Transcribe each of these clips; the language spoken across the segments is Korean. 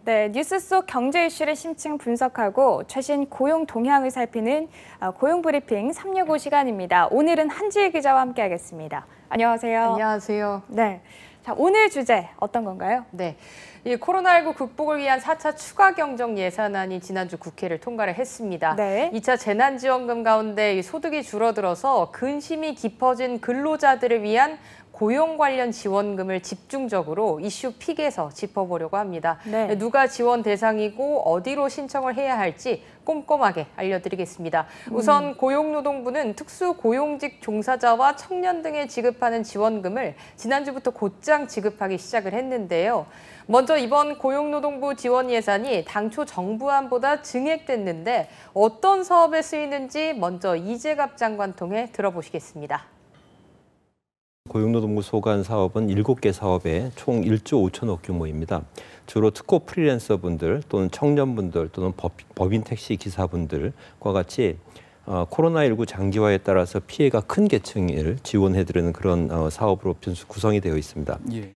네, 뉴스 속 경제 이슈를 심층 분석하고 최신 고용 동향을 살피는 고용 브리핑 365 시간입니다. 오늘은 한지혜 기자와 함께하겠습니다. 안녕하세요. 안녕하세요. 네, 자, 오늘 주제 어떤 건가요? 네, 이 코로나19 극복을 위한 4차 추가 경정 예산안이 지난주 국회를 통과를 했습니다. 네. 2차 재난지원금 가운데 소득이 줄어들어서 근심이 깊어진 근로자들을 위한 고용 관련 지원금을 집중적으로 이슈 픽에서 짚어보려고 합니다. 네. 누가 지원 대상이고 어디로 신청을 해야 할지 꼼꼼하게 알려드리겠습니다. 우선 고용노동부는 특수고용직 종사자와 청년 등에 지급하는 지원금을 지난주부터 곧장 지급하기 시작을 했는데요. 먼저 이번 고용노동부 지원 예산이 당초 정부안보다 증액됐는데 어떤 사업에 쓰이는지 먼저 이재갑 장관 통해 들어보시겠습니다. 고용노동부 소관 사업은 7개 사업에 총 1조 5천억 규모입니다. 주로 특고 프리랜서분들 또는 청년분들 또는 법인 택시 기사분들과 같이 코로나19 장기화에 따라서 피해가 큰 계층을 지원해드리는 그런 사업으로 구성이 되어 있습니다. 예.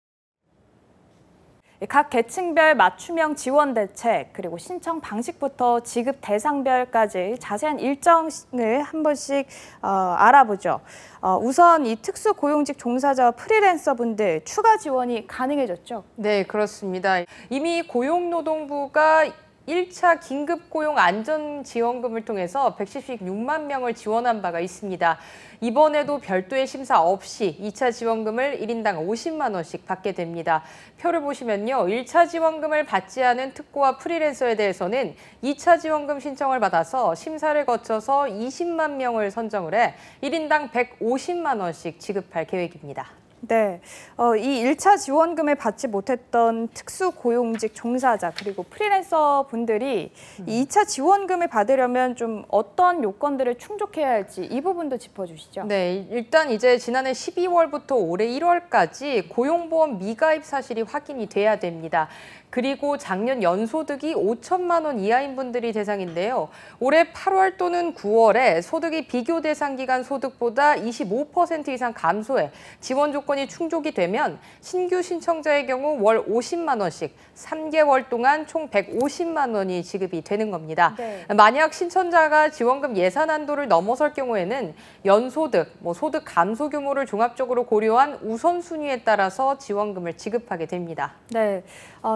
각 계층별 맞춤형 지원 대책, 그리고 신청 방식부터 지급 대상별까지 자세한 일정을 한 번씩 알아보죠. 우선 이 특수고용직 종사자와 프리랜서분들 추가 지원이 가능해졌죠? 네, 그렇습니다. 이미 고용노동부가 1차 긴급고용 안전지원금을 통해서 116만 명을 지원한 바가 있습니다. 이번에도 별도의 심사 없이 2차 지원금을 1인당 50만 원씩 받게 됩니다. 표를 보시면요. 1차 지원금을 받지 않은 특고와 프리랜서에 대해서는 2차 지원금 신청을 받아서 심사를 거쳐서 20만 명을 선정을 해 1인당 150만 원씩 지급할 계획입니다. 네, 이 1차 지원금을 받지 못했던 특수고용직 종사자 그리고 프리랜서 분들이 이 2차 지원금을 받으려면 좀 어떤 요건들을 충족해야 할지 이 부분도 짚어주시죠. 네, 일단 이제 지난해 12월부터 올해 1월까지 고용보험 미가입 사실이 확인이 돼야 됩니다. 그리고 작년 연소득이 5천만 원 이하인 분들이 대상인데요. 올해 8월 또는 9월에 소득이 비교 대상 기간 소득보다 25% 이상 감소해 지원 조건이 충족이 되면 신규 신청자의 경우 월 50만 원씩 3개월 동안 총 150만 원이 지급이 되는 겁니다. 네. 만약 신청자가 지원금 예산 한도를 넘어설 경우에는 연소득, 소득 감소 규모를 종합적으로 고려한 우선순위에 따라서 지원금을 지급하게 됩니다. 네,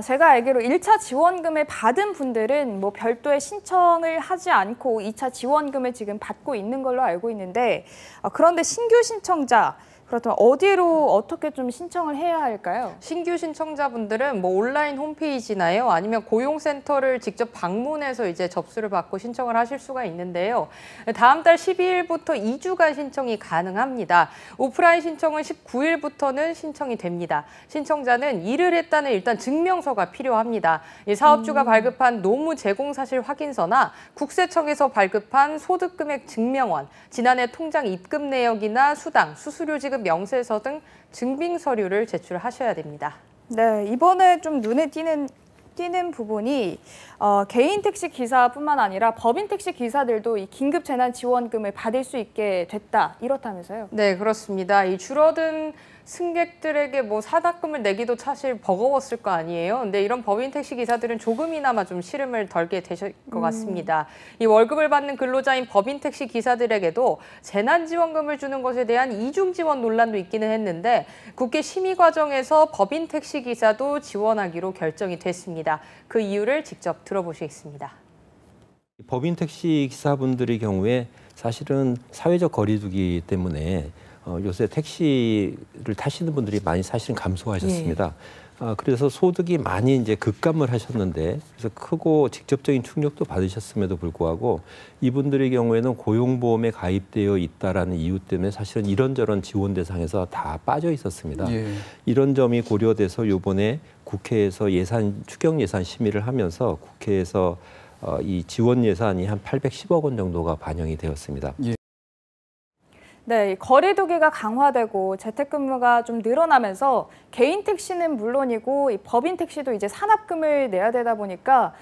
제가 알기로 1차 지원금을 받은 분들은 별도의 신청을 하지 않고 2차 지원금을 지금 받고 있는 걸로 알고 있는데 그런데 신규 신청자, 그렇다면 어디로 어떻게 좀 신청을 해야 할까요? 신규 신청자분들은 온라인 홈페이지나요, 아니면 고용센터를 직접 방문해서 이제 접수를 받고 신청을 하실 수가 있는데요. 다음 달 12일부터 2주간 신청이 가능합니다. 오프라인 신청은 19일부터는 신청이 됩니다. 신청자는 일을 했다는 일단 증명서가 필요합니다. 이 사업주가 발급한 노무 제공 사실 확인서나 국세청에서 발급한 소득금액 증명원, 지난해 통장 입금 내역이나 수당, 수수료 지급 명세서 등 증빙 서류를 제출하셔야 됩니다. 네, 이번에 좀 눈에 띄는 부분이 개인 택시 기사뿐만 아니라 법인 택시 기사들도 이 긴급 재난 지원금을 받을 수 있게 됐다, 이렇다면서요? 네, 그렇습니다. 이 줄어든 승객들에게 사납금을 내기도 사실 버거웠을 거 아니에요. 근데 이런 법인 택시 기사들은 조금이나마 좀 시름을 덜게 되실 것 같습니다. 이 월급을 받는 근로자인 법인 택시 기사들에게도 재난지원금을 주는 것에 대한 이중 지원 논란도 있기는 했는데 국회 심의 과정에서 법인 택시 기사도 지원하기로 결정이 됐습니다. 그 이유를 직접 들어보시겠습니다. 법인 택시 기사분들의 경우에 사실은 사회적 거리두기 때문에 요새 택시를 타시는 분들이 많이 사실은 감소하셨습니다. 그래서 소득이 많이 이제 급감을 하셨는데, 그래서 크고 직접적인 충격도 받으셨음에도 불구하고 이분들의 경우에는 고용보험에 가입되어 있다라는 이유 때문에 사실은 이런저런 지원 대상에서 다 빠져 있었습니다. 예. 이런 점이 고려돼서 이번에 국회에서 추경 예산 심의를 하면서 국회에서 이 지원 예산이 한 810억 원 정도가 반영이 되었습니다. 예. 네, 거리두기가 강화되고 재택근무가 좀 늘어나면서 개인 택시는 물론이고 이 법인 택시도 이제 산업금을 내야 되다 보니까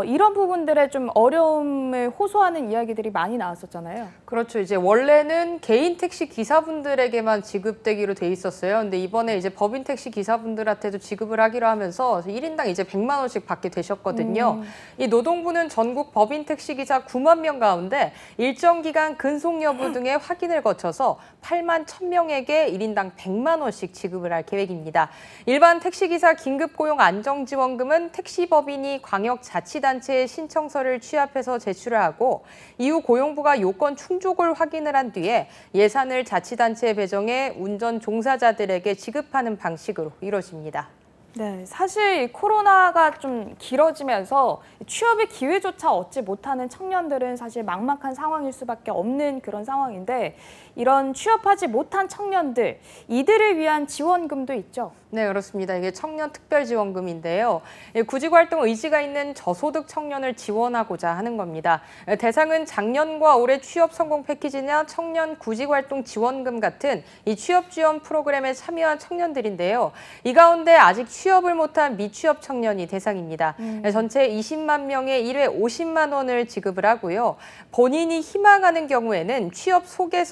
이런 부분들에 좀 어려움을 호소하는 이야기들이 많이 나왔었잖아요. 그렇죠. 이제 원래는 개인 택시 기사분들에게만 지급되기로 돼 있었어요. 근데 이번에 이제 법인 택시 기사분들한테도 지급을 하기로 하면서 1인당 이제 100만 원씩 받게 되셨거든요. 이 노동부는 전국 법인 택시 기사 9만 명 가운데 일정 기간 근속 여부 등의 확인을 거쳐서 8만 1,000명에게 1인당 100만 원씩 지급을 할 계획입니다. 일반 택시기사 긴급고용 안정지원금은 택시법인이 광역자치단체에 신청서를 취합해서 제출을 하고 이후 고용부가 요건 충족을 확인을 한 뒤에 예산을 자치단체에 배정해 운전 종사자들에게 지급하는 방식으로 이루어집니다. 네, 사실 이 코로나가 좀 길어지면서 취업의 기회조차 얻지 못하는 청년들은 사실 막막한 상황일 수밖에 없는 그런 상황인데 이런 취업하지 못한 청년들, 이들을 위한 지원금도 있죠. 네, 그렇습니다. 이게 청년 특별지원금인데요. 구직활동 의지가 있는 저소득 청년을 지원하고자 하는 겁니다. 대상은 작년과 올해 취업 성공 패키지나 청년 구직활동 지원금 같은 이 취업 지원 프로그램에 참여한 청년들인데요. 이 가운데 아직 취업을 못한 미취업 청년이 대상입니다. 전체 20만 명에 1회 50만 원을 지급을 하고요. 본인이 희망하는 경우에는 취업 소개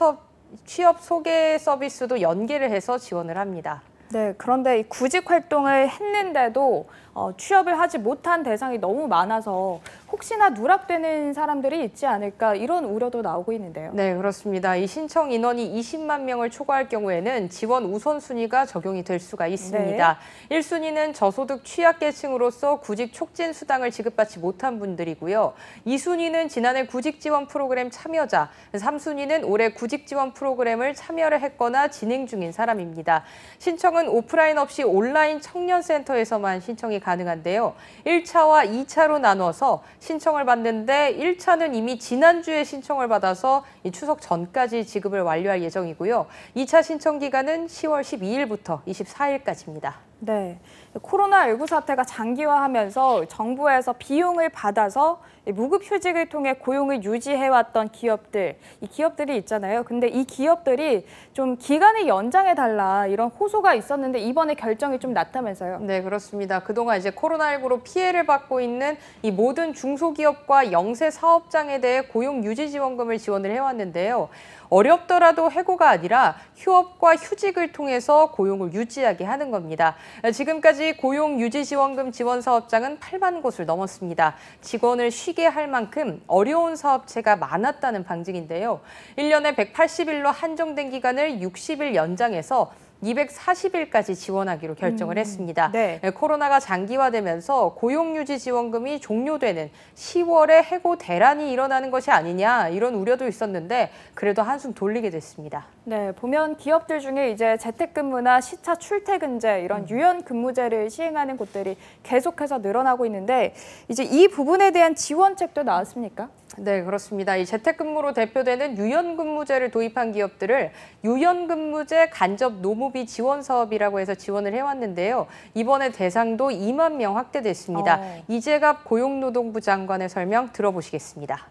서비스도 연계를 해서 지원을 합니다. 네, 그런데 이 구직 활동을 했는데도 취업을 하지 못한 대상이 너무 많아서 혹시나 누락되는 사람들이 있지 않을까 이런 우려도 나오고 있는데요. 네, 그렇습니다. 이 신청 인원이 20만 명을 초과할 경우에는 지원 우선순위가 적용이 될 수가 있습니다. 네. 1순위는 저소득 취약계층으로서 구직 촉진 수당을 지급받지 못한 분들이고요. 2순위는 지난해 구직지원 프로그램 참여자, 3순위는 올해 구직지원 프로그램을 참여를 했거나 진행 중인 사람입니다. 신청은 오프라인 없이 온라인 청년센터에서만 신청이 가능한데요. 1차와 2차로 나눠서 신청을 받는데 1차는 이미 지난주에 신청을 받아서 이 추석 전까지 지급을 완료할 예정이고요. 2차 신청 기간은 10월 12일부터 24일까지입니다. 네, 코로나19 사태가 장기화하면서 정부에서 비용을 받아서 무급휴직을 통해 고용을 유지해왔던 기업들, 이 기업들이 있잖아요. 근데 이 기업들이 좀 기간을 연장해달라 이런 호소가 있었는데 이번에 결정이 좀 났다면서요. 네, 그렇습니다. 그동안 이제 코로나19로 피해를 받고 있는 이 모든 중소기업과 영세 사업장에 대해 고용 유지 지원금을 지원을 해왔는데요. 어렵더라도 해고가 아니라 휴업과 휴직을 통해서 고용을 유지하게 하는 겁니다. 지금까지 고용유지지원금 지원 사업장은 8만 곳을 넘었습니다. 직원을 쉬게 할 만큼 어려운 사업체가 많았다는 방증인데요. 1년에 180일로 한정된 기간을 60일 연장해서 240일까지 지원하기로 결정을 했습니다. 네. 코로나가 장기화되면서 고용유지지원금이 종료되는 10월에 해고 대란이 일어나는 것이 아니냐 이런 우려도 있었는데 그래도 한숨 돌리게 됐습니다. 네, 보면 기업들 중에 이제 재택근무나 시차 출퇴근제 이런 유연근무제를 시행하는 곳들이 계속해서 늘어나고 있는데 이제 이 부분에 대한 지원책도 나왔습니까? 네, 그렇습니다. 이 재택근무로 대표되는 유연근무제를 도입한 기업들을 유연근무제 간접 노무비 지원 사업이라고 해서 지원을 해왔는데요. 이번에 대상도 2만 명 확대됐습니다. 이재갑 고용노동부 장관의 설명 들어보시겠습니다.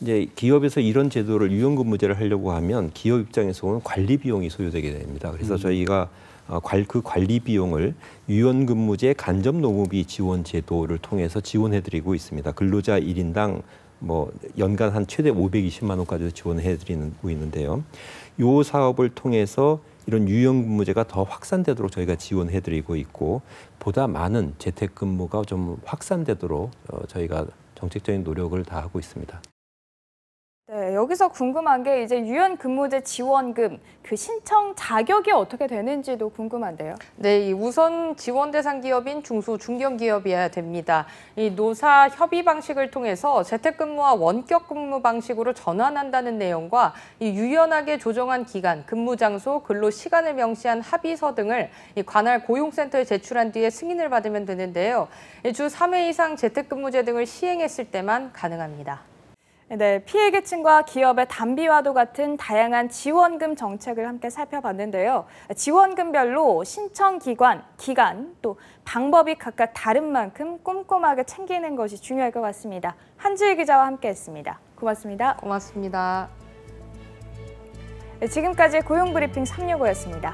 이제 기업에서 이런 제도를 유연근무제를 하려고 하면 기업 입장에서는 관리 비용이 소요되게 됩니다. 그래서 저희가 그 관리 비용을 유연근무제 간접노무비 지원 제도를 통해서 지원해드리고 있습니다. 근로자 1인당 연간 한 최대 520만 원까지 지원해드리고 있는데요. 이 사업을 통해서 이런 유연근무제가 더 확산되도록 저희가 지원해드리고 있고 보다 많은 재택근무가 좀 확산되도록 저희가 정책적인 노력을 다하고 있습니다. 네, 여기서 궁금한 게 이제 유연근무제 지원금 그 신청 자격이 어떻게 되는지도 궁금한데요. 네, 이 우선 지원 대상 기업인 중소 중견기업이어야 됩니다. 이 노사 협의 방식을 통해서 재택근무와 원격 근무 방식으로 전환한다는 내용과 이 유연하게 조정한 기간, 근무 장소, 근로 시간을 명시한 합의서 등을 이 관할 고용센터에 제출한 뒤에 승인을 받으면 되는데요. 주 3회 이상 재택근무제 등을 시행했을 때만 가능합니다. 네, 피해계층과 기업의 단비와도 같은 다양한 지원금 정책을 함께 살펴봤는데요. 지원금별로 신청 기간, 또 방법이 각각 다른 만큼 꼼꼼하게 챙기는 것이 중요할 것 같습니다. 한지혜 기자와 함께했습니다. 고맙습니다. 고맙습니다. 네, 지금까지 고용브리핑 365였습니다.